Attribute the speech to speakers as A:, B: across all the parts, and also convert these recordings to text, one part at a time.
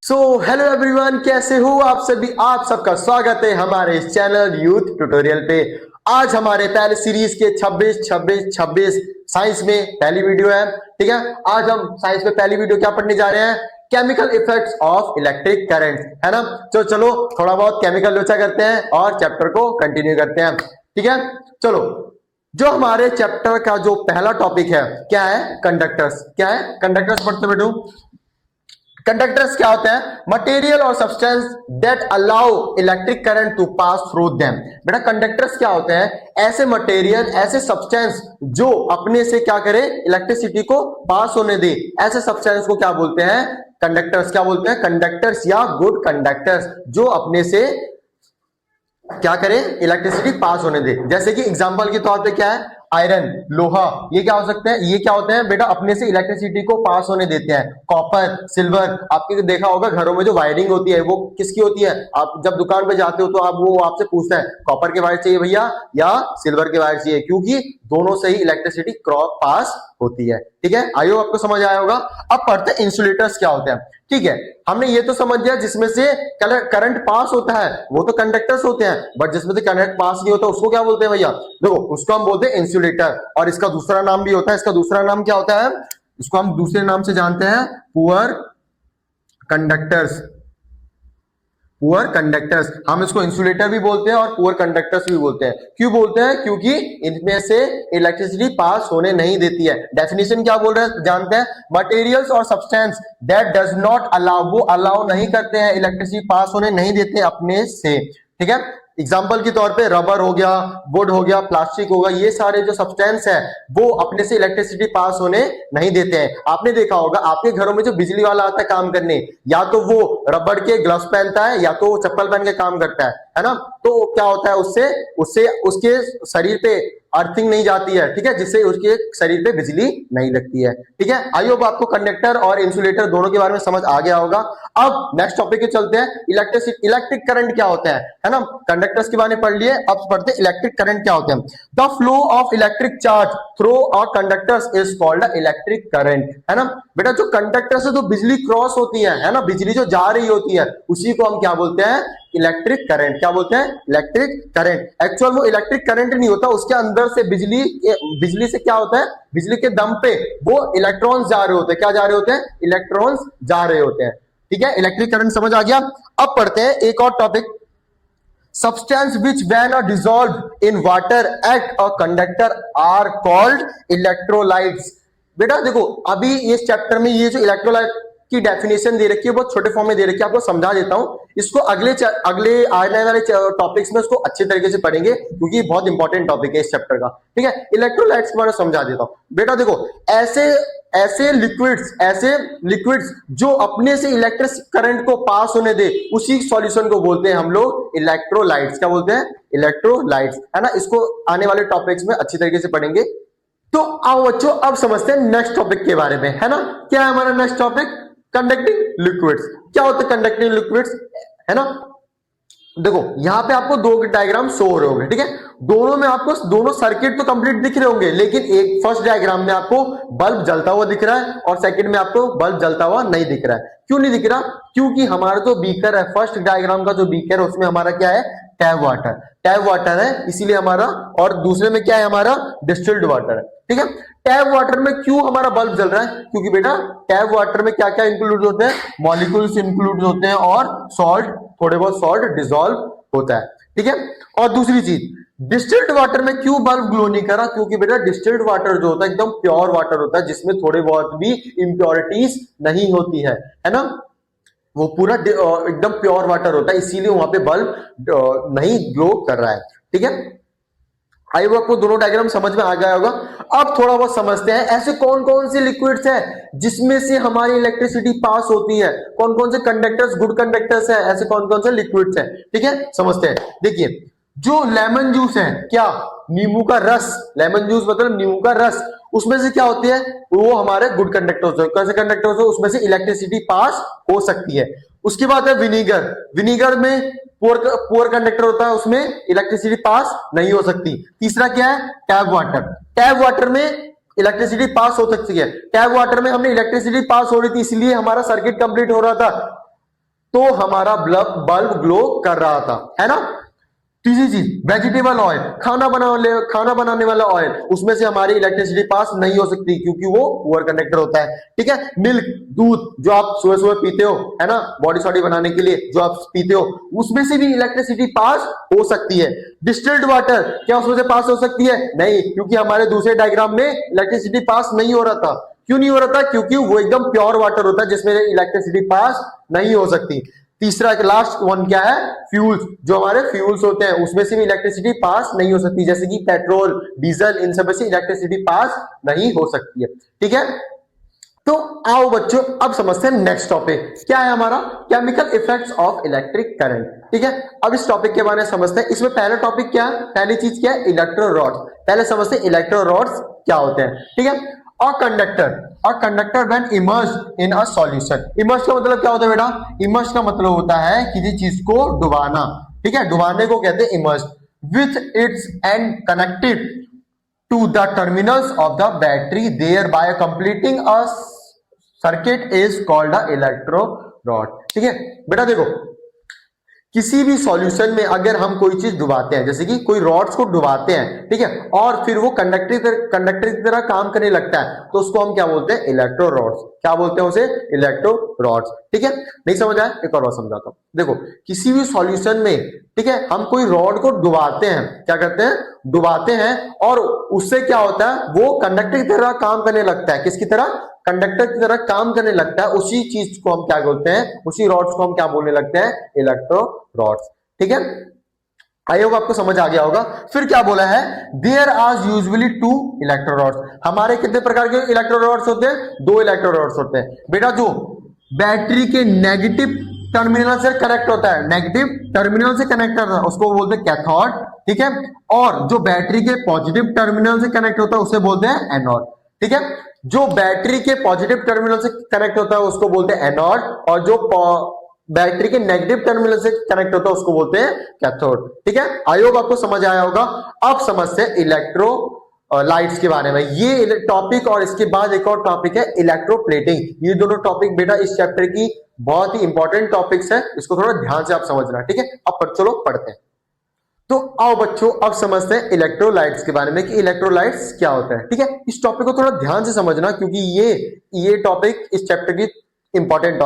A: Hello everyone, कैसे हो आप सभी। आप सबका स्वागत है हमारे इस चैनल यूथ ट्यूटोरियल पे। आज हमारे पहले सीरीज के 26 साइंस में पहली वीडियो है। ठीक है, आज हम साइंस में पहली वीडियो क्या पढ़ने जा रहे हैं? Chemical effects of electric current, है ना। तो चलो थोड़ा बहुत केमिकल लोचा करते हैं और चैप्टर को कंटिन्यू करते हैं। ठीक है, चलो। जो हमारे चैप्टर का जो पहला टॉपिक है क्या है? कंडक्टर्स। क्या है? कंडक्टर्स पढ़ते बैठो। कंडक्टर्स क्या होते हैं? मटेरियल और substance that allow electric current to pass through them. बेटा कंडक्टर्स क्या होते हैं? ऐसे मटेरियल, ऐसे सब्सटेंस जो अपने से क्या करे? इलेक्ट्रिसिटी को पास होने दे। ऐसे सब्सटेंस को क्या बोलते हैं? कंडक्टर्स। क्या बोलते हैं? कंडक्टर्स या गुड कंडक्टर्स, जो अपने से क्या करे? इलेक्ट्रिसिटी पास होने दे। जैसे कि एग्जांपल के तौर पे क्या है? आयरन, लोहा, ये क्या हो सकते हैं? ये क्या होते हैं बेटा? अपने से इलेक्ट्रिसिटी को पास होने देते हैं। कॉपर, सिल्वर, आपने देखा होगा घरों में जो वायरिंग होती है वो किसकी होती है? आप जब दुकान पे जाते हो तो आप वो आपसे पूछता है कॉपर के वायर चाहिए भैया या सिल्वर के वायर चाहिए, क्योंकि दोनों से ही इलेक्ट्रिसिटी क्रॉस पास होती है। ठीक है, आई होप आपको समझ आया होगा। अब पढ़ते हैं इंसुलेटर्स क्या होते हैं। ठीक है, हमने ये तो समझ लिया जिसमें से करंट पास होता है वो तो कंडक्टर्स होते हैं, बट जिसमें से करंट पास नहीं होता उसको क्या बोलते हैं भैया? देखो, उसको हम बोलते हैं इंसुलेटर, और इसका दूसरा नाम भी होता है। इसका दूसरा नाम क्या होता है? इसको हम दूसरे नाम से जानते हैं पुअर कंडक्टर्स। पुअर कंडक्टर्स, हम इसको इंसुलेटर भी बोलते हैं और पुअर कंडक्टर्स भी बोलते हैं। क्यों बोलते हैं? क्योंकि इनमें से इलेक्ट्रिसिटी पास होने नहीं देती है। डेफिनेशन क्या बोल रहे हैं जानते हैं? मटेरियल्स और substance that does not allow, वो अलाउ नहीं करते हैं, इलेक्ट्रिसिटी पास होने नहीं देते अपने से। ठीक है, एग्जाम्पल के तौर पे रबर हो गया, वुड हो गया, प्लास्टिक होगा, ये सारे जो सब्सटेंस है वो अपने से इलेक्ट्रिसिटी पास होने नहीं देते हैं। आपने देखा होगा आपके घरों में जो बिजली वाला आता है काम करने, या तो वो रबर के ग्लव्स पहनता है या तो चप्पल पहन के काम करता है ना। तो क्या होता है? उससे उससे उसके शरीर पे अर्थिंग नहीं जाती है। ठीक है, जिससे उसके शरीर पे बिजली नहीं लगती है। ठीक है, आई होप आपको कंडक्टर और इंसुलेटर दोनों के बारे में समझ आ गया होगा। अब नेक्स्ट टॉपिक पे चलते हैं। इलेक्ट्रिक करंट क्या होता है ना। कंडक्टर्स के बारे में पढ़ लिए, अब पढ़ते हैं इलेक्ट्रिक करंट क्या होते हैं। The flow of electric charge through a conductors is called electric current, है ना। बेटा जो कंडक्टर से जो बिजली क्रॉस होती है ना, बिजली जो जा रही होती है, उसी को हम क्या बोलते हैं? Electric current. क्या बोलते हैं? Electric current. एक्चुअल वो इलेक्ट्रिक करंट नहीं होता, उसके अंदर से बिजली से क्या होता है? बिजली के दम पे वो इलेक्ट्रॉन्स जा रहे होते हैं। क्या जा रहे होते हैं? इलेक्ट्रॉन्स जा रहे होते हैं। ठीक है, इलेक्ट्रिक करंट समझ आ गया। अब पढ़ते हैं एक और topic. Substance which when are dissolved in water act a conductor are called electrolytes। बेटा देखो, अभी इस चैप्टर में ये जो इलेक्ट्रोलाइट की डेफिनेशन दे रखी है बहुत छोटे फॉर्म में दे रखी है, आपको समझा देता हूं। इसको अगले आने वाले टॉपिक्स में इसको अच्छे तरीके से पढ़ेंगे, क्योंकि बहुत इंपॉर्टेंट टॉपिक है इस चैप्टर का। ठीक है, इलेक्ट्रोलाइट्स के बारे में समझा देता हूं। बेटा देखो, ऐसे लिक्विड्स जो अपने से इलेक्ट्रिक करंट को पास होने दे, उसी सॉल्यूशन को बोलते हैं हम लोग इलेक्ट्रोलाइट्स। क्या बोलते हैं? इलेक्ट्रोलाइट्स, है ना। इसको आने वाले टॉपिक्स में अच्छी तरीके से पढ़ेंगे। तो आओ बच्चों, अब समझते हैं नेक्स्ट टॉपिक के बारे में, है ना। क्या है हमारा नेक्स्ट टॉपिक? Conducting liquids. क्या होते हैं कंडक्टिंग लिक्विड्स, है ना। देखो यहां पे आपको दो डायग्राम शो हो रहे होंगे। ठीक है, दोनों में आपको दोनों सर्किट तो कंप्लीट दिख रहे होंगे, लेकिन एक फर्स्ट डायग्राम में आपको बल्ब जलता हुआ दिख रहा है और सेकंड में आपको बल्ब जलता हुआ नहीं दिख रहा है। क्यों नहीं दिख रहा? क्योंकि हमारा जो बीकर है, फर्स्ट डायग्राम का जो बीकर है, उसमें हमारा क्या है? टैप वाटर है, इसीलिए हमारा। और दूसरे में क्या है? हमारा डिस्टिल्ड वाटर है। ठीक है, टैप वाटर में क्यों हमारा बल्ब जल रहा है? क्योंकि बेटा टैप वाटर में क्या क्या इंक्लूड होते हैं? मॉलिक्यूल्स इंक्लूड होते हैं और सॉल्ट, थोड़े बहुत सॉल्ट डिसॉल्व होता है। ठीक है, और दूसरी चीज, डिस्टिल्ड वाटर में क्यों बल्ब ग्लो नहीं करा? क्योंकि बेटा डिस्टिल्ड वाटर जो होता है एकदम प्योर वाटर होता है, जिसमें थोड़े बहुत भी इम्प्योरिटीज नहीं होती है ना। वो पूरा एकदम प्योर वाटर होता है, इसीलिए वहां पे बल्ब नहीं ग्लो कर रहा है। ठीक है, आई वो आपको दोनों डायग्राम समझ में आ गया होगा। अब थोड़ा बहुत समझते हैं ऐसे कौन कौन से लिक्विड्स हैं जिसमें से हमारी इलेक्ट्रिसिटी पास होती है। कौन कौन से कंडक्टर्स गुड कंडक्टर्स हैं, ऐसे कौन कौन से लिक्विड्स हैं। ठीक है, समझते हैं। देखिए, जो लेमन जूस है, क्या? नींबू का रस। लेमन जूस मतलब नींबू का रस। उसमें से क्या होती है? वो हमारे गुड कंडक्टर्स है। कैसे कंडक्टर्स है? उसमें से इलेक्ट्रिसिटी पास हो सकती है। उसके बाद है विनीगर। विनीगर में पुअर कंडक्टर होता है, उसमें इलेक्ट्रिसिटी पास नहीं हो सकती। तीसरा क्या है? Tap water. टैप वाटर में इलेक्ट्रिसिटी पास हो सकती है। टैप वाटर में हमने इलेक्ट्रिसिटी पास हो रही थी, इसलिए हमारा सर्किट कंप्लीट हो रहा था। तो हमारा बल्ब ग्लो कर रहा था, है ना। तीसरी चीज, वेजिटेबल ऑयल, खाना बनाने वाला ऑयल, उसमें से हमारी इलेक्ट्रिसिटी पास नहीं हो सकती क्योंकि वो पुअर कंडक्टर होता है, ठीक है। मिल्क, दूध जो आप सुबह सुबह पीते हो, है ना, बॉडी सॉडी बनाने के लिए जो आप पीते हो, उसमें से भी इलेक्ट्रिसिटी पास हो सकती है। डिस्टिल्ड वाटर, क्या उसमें से पास हो सकती है? नहीं, क्योंकि हमारे दूसरे डायग्राम में इलेक्ट्रिसिटी पास नहीं हो रहा था। क्यों नहीं हो रहा था? क्योंकि वो एकदम प्योर वाटर होता है जिसमें इलेक्ट्रिसिटी पास नहीं हो सकती। तीसरा लास्ट वन क्या है? फ्यूल्स, जो हमारे फ्यूल्स होते हैं उसमें से भी इलेक्ट्रिसिटी पास नहीं हो सकती, जैसे कि पेट्रोल, डीजल, इन सब से इलेक्ट्रिसिटी पास नहीं हो सकती है, ठीक है। तो आओ बच्चों, अब समझते हैं नेक्स्ट टॉपिक क्या है हमारा, chemical effects of electric current, ठीक है। अब इस टॉपिक के बारे में समझते हैं। इसमें पहला टॉपिक क्या है, पहली चीज क्या है? Electro rods. पहले समझते हैं इलेक्ट्रो रॉड्स क्या होते हैं, ठीक है। और conductor when immersed in a solution. Immerse का मतलब क्या होता है बेटा? इमर्स का मतलब होता है किसी चीज को डुबाना, ठीक है, डुबाने को कहते हैं immerse. With its end connected to the terminals of the battery thereby completing a circuit is called a electrode, ठीक है। बेटा देखो, किसी भी सॉल्यूशन में अगर हम कोई चीज डुबाते हैं, जैसे कि कोई रॉड्स को डुबाते हैं, ठीक है, और फिर वो कंडक्टर की तरह काम करने लगता है, तो उसको हम क्या बोलते हैं? Electro rods. क्या बोलते हैं उसे? इलेक्ट्रो रॉड्स, ठीक है। नहीं समझ आया? एक और बार समझाता हूं। देखो, किसी भी सॉल्यूशन में, ठीक है, हम कोई रॉड को डुबाते हैं, क्या करते हैं? डुबाते हैं, और उससे क्या होता है? वो कंडक्टर की तरह काम करने लगता है। किसकी तरह? कंडक्टर की तरह काम करने लगता है। उसी चीज को हम क्या बोलते हैं? उसी रॉड्स को हम क्या बोलने लगते हैं? इलेक्ट्रो रॉड्स, ठीक है। आई होप आपको समझ आ गया होगा। फिर क्या बोला है? There are usually two electrodes. हमारे कितने प्रकार के इलेक्ट्रो रॉड्स होते हैं? दो इलेक्ट्रो रॉड्स होते हैं बेटा। जो बैटरी के नेगेटिव टर्मिनल से कनेक्ट होता है, नेगेटिव टर्मिनल से कनेक्ट होता है, उसको बोलते हैं कैथोड, ठीक है। और जो बैटरी के पॉजिटिव टर्मिनल से कनेक्ट होता है उसे बोलते हैं एनोड, ठीक है। जो बैटरी के पॉजिटिव टर्मिनल से कनेक्ट होता है उसको बोलते हैं एनोड, और जो बैटरी के नेगेटिव टर्मिनल से कनेक्ट होता है उसको बोलते हैं कैथोड, ठीक है। आई होप आपको समझ आया होगा। अब समझते हैं इलेक्ट्रो लाइट्स के बारे में। ये टॉपिक और इसके बाद एक और टॉपिक है इलेक्ट्रोप्लेटिंग। ये दोनों टॉपिक बेटा इस चैप्टर की बहुत ही इंपॉर्टेंट टॉपिक्स है, इसको थोड़ा ध्यान से आप समझना, ठीक है। अब चलो पढ़ते हैं। तो आओ बच्चों, अब समझते हैं इलेक्ट्रोलाइट्स के बारे में कि इलेक्ट्रोलाइट्स क्या होता है, ठीक है। इस टॉपिक को थोड़ा ध्यान से समझना क्योंकि ये टॉपिक इस चैप्टर की इंपॉर्टेंट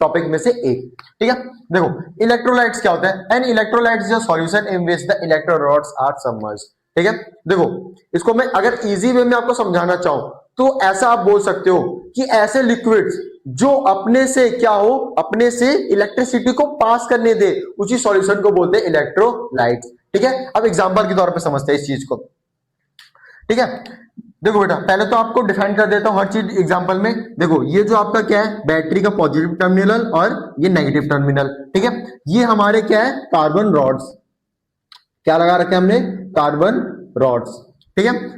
A: टॉपिक में से एक, ठीक है। देखो, इलेक्ट्रोलाइट्स क्या होता है? An electrolyte is a solution in which the electrodes are submerged, ठीक है। देखो, इसको मैं अगर इजी वे में आपको समझाना चाहूं तो ऐसा आप बोल सकते हो कि ऐसे लिक्विड्स जो अपने से क्या हो, अपने से इलेक्ट्रिसिटी को पास करने दे, उसी सॉल्यूशन को बोलते हैं इलेक्ट्रोलाइट्स, ठीक है। अब एग्जांपल के तौर पे समझते हैं इस चीज को, ठीक है। देखो बेटा, पहले तो आपको डिफाइन कर देता हूं हर चीज एग्जांपल में। देखो, ये जो आपका क्या है? बैटरी का पॉजिटिव टर्मिनल और ये नेगेटिव टर्मिनल, ठीक है। ये हमारे क्या है? Carbon rods. क्या लगा रखे हमने? कार्बन रॉड्स, ठीक है।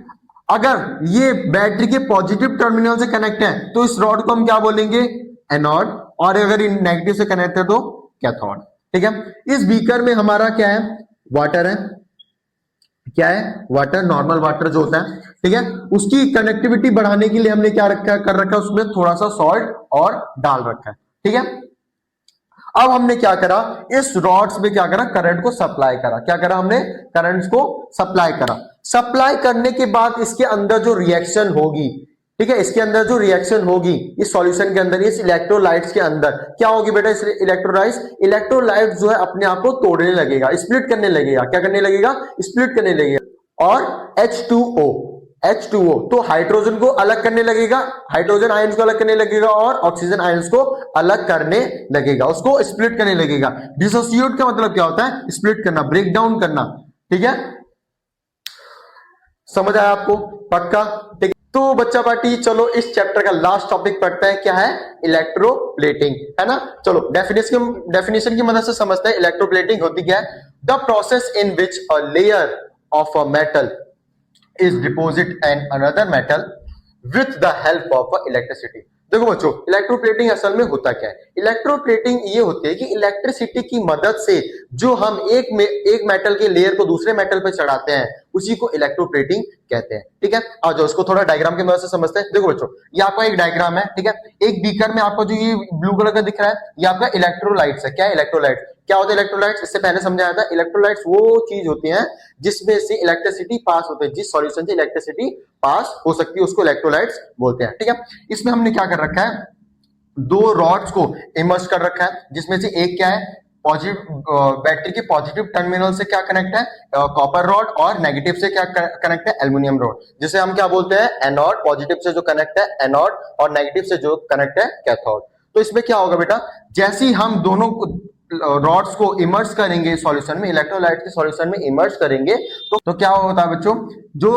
A: अगर ये बैटरी के पॉजिटिव टर्मिनल से कनेक्ट है तो इस रॉड को हम क्या बोलेंगे? एनोड, और अगर इन नेगेटिव से कनेक्ट है तो कैथोड, ठीक है। इस बीकर में हमारा क्या है? वाटर है। क्या है? वाटर, नॉर्मल वाटर जो होता है, ठीक है। उसकी कनेक्टिविटी बढ़ाने के लिए हमने क्या कर रखा है? उसमें थोड़ा सा सॉल्ट और डाल रखा है, ठीक है। अब हमने क्या करा? इस रॉड्स में क्या करा? करंट को सप्लाई करा। क्या करा हमने? करंट को सप्लाई करा। सप्लाई करने के बाद इसके अंदर जो रिएक्शन होगी, ठीक है, इसके अंदर जो रिएक्शन होगी इस सॉल्यूशन के अंदर, इस इलेक्ट्रोलाइट्स के अंदर क्या होगी बेटा? इस इलेक्ट्रोलाइट जो है अपने आप को तोड़ने लगेगा, स्प्लिट करने लगेगा। क्या करने लगेगा? स्प्लिट करने लगेगा। और H2O तो हाइड्रोजन को अलग करने लगेगा, हाइड्रोजन आयंस को अलग करने लगेगा और ऑक्सीजन आयंस को अलग करने लगेगा, उसको स्प्लिट करने लगेगा। डिसोसिएट का मतलब क्या होता है? स्प्लिट करना, ब्रेक डाउन करना, ठीक है। समझ आया आपको? पक्का? ठीक। तो बच्चा पार्टी, चलो इस चैप्टर का लास्ट टॉपिक पढ़ते हैं। क्या है? इलेक्ट्रोप्लेटिंग, है ना। चलो डेफिनेशन की मदद से समझते हैं इलेक्ट्रोप्लेटिंग होती क्या है। The process in which a layer of a metal is deposit and another metal with the help of electricity। देखो बच्चों, इलेक्ट्रोप्लेटिंग असल में होता क्या है? इलेक्ट्रोप्लेटिंग ये होती है कि इलेक्ट्रिसिटी की मदद से जो हम एक मेटल के लेयर को दूसरे मेटल पे चढ़ाते हैं उसी को इलेक्ट्रोप्लेटिंग कहते हैं। ठीक है, आ जाओ इसको थोड़ा डायग्राम की मदद से समझते हैं। देखो बच्चों, ये आपका एक डायग्राम है। ठीक है, एक बीकर में आपको जो ये ब्लू कलर का दिख रहा है, ये आपका इलेक्ट्रोलाइट्स है। क्या है इलेक्ट्रोलाइट? क्या होता है इलेक्ट्रोलाइट्स? इससे पहले समझाया था, इलेक्ट्रोलाइट्स वो चीज होती है जिसमें से इलेक्ट्रिसिटी पास होती है, जिस सॉल्यूशन से इलेक्ट्रिसिटी पास हो सकती है उसको इलेक्ट्रोलाइट्स बोलते हैं। ठीक है, इसमें हमने क्या कर रखा है, दो रॉड्स को इमर्स कर रखा है, जिसमें से एक क्या है, पॉजिटिव बैटरी के पॉजिटिव टर्मिनल से क्या कनेक्ट है, कॉपर रॉड, और नेगेटिव से क्या कनेक्ट है, एल्युमिनियम रॉड, जिसे हम क्या बोलते हैं, एनोड। पॉजिटिव से जो कनेक्ट है एनोड, और नेगेटिव से जो कनेक्ट है कैथोड। तो इसमें क्या होगा बेटा, जैसे ही हम दोनों रॉड्स को इमर्स करेंगे सॉल्यूशन में, इलेक्ट्रोलाइट के सॉल्यूशन में इमर्स करेंगे, तो क्या होता है बच्चों, जो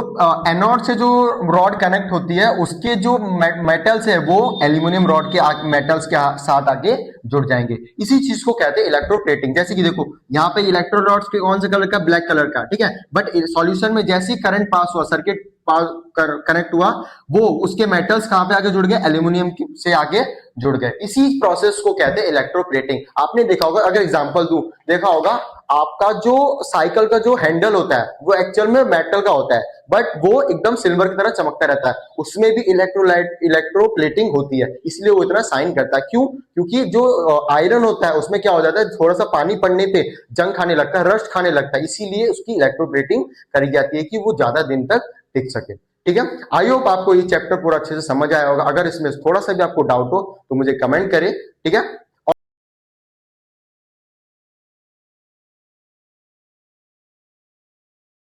A: एनोड से जो रॉड कनेक्ट होती है उसके जो मेटल्स है वो एल्यूमिनियम रॉड के मेटल्स के साथ आगे जुड़ जाएंगे। इसी चीज को कहते हैं इलेक्ट्रोप्लेटिंग। जैसे कि देखो यहाँ पे इलेक्ट्रोड्स के कौन से कलर का, ब्लैक कलर का। ठीक है, बट सॉल्यूशन में जैसे ही करंट पास हुआ, सर्किट कनेक्ट हुआ, वो उसके मेटल्स कहां पे आगे जुड़ गए, एल्यूमिनियम से आगे जुड़ गए। इसी प्रोसेस को कहते हैं इलेक्ट्रोप्लेटिंग। आपने देखा होगा, अगर एग्जांपल दूं, देखा होगा आपका जो साइकिल का जो हैंडल होता है वो एक्चुअल में मेटल का होता है, बट वो एकदम सिल्वर की तरह चमकता रहता है, उसमें भी इलेक्ट्रोप्लेटिंग होती है, इसलिए वो इतना साइन करता है। क्यों? क्योंकि जो आयरन होता है उसमें क्या हो जाता है, थोड़ा सा पानी पड़ने पे जंग खाने लगता है, रस्ट खाने लगता है, इसीलिए उसकी इलेक्ट्रोप्लेटिंग करी जाती है कि वो ज्यादा दिन तक टिक सके। ठीक है, आई होप आपको ये चैप्टर पूरा अच्छे से समझ आया होगा। अगर इसमें थोड़ा सा भी आपको डाउट हो तो मुझे कमेंट करें। ठीक है,